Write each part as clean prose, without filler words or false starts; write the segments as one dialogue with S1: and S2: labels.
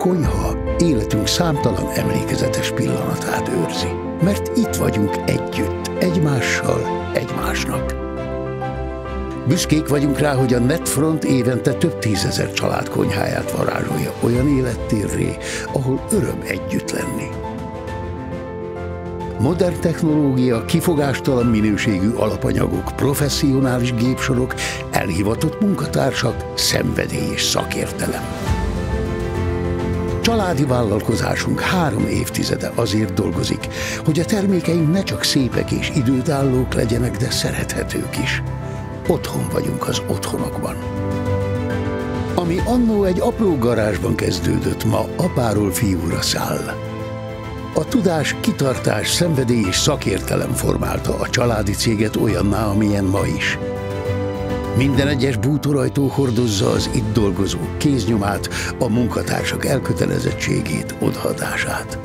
S1: konyha életünk számtalan emlékezetes pillanatát őrzi. Mert itt vagyunk együtt, egymással, egymásnak. Büszkék vagyunk rá, hogy a Netfront évente több tízezer család konyháját varázsolja olyan élettérré, ahol öröm együtt lenni. Modern technológia, kifogástalan minőségű alapanyagok, professzionális gépsorok, elhivatott munkatársak, szenvedély és szakértelem. Családi vállalkozásunk 3 évtizede azért dolgozik, hogy a termékeink ne csak szépek és időtállók legyenek, de szerethetők is. Otthon vagyunk az otthonokban. Ami annó egy apró garázsban kezdődött, ma apáról fiúra száll. A tudás, kitartás, szenvedély és szakértelem formálta a családi céget olyanná, amilyen ma is. Minden egyes bútorajtó hordozza az itt dolgozók kéznyomát, a munkatársak elkötelezettségét, odaadását.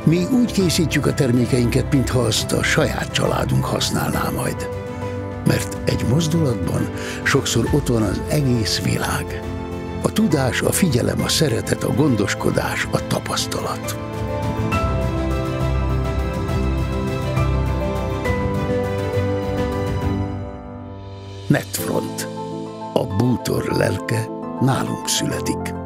S1: Mi úgy készítjük a termékeinket, mintha azt a saját családunk használná majd. Mert egy mozdulatban sokszor ott van az egész világ. A tudás, a figyelem, a szeretet, a gondoskodás, a tapasztalat. Netfront. A bútor lelke nálunk születik.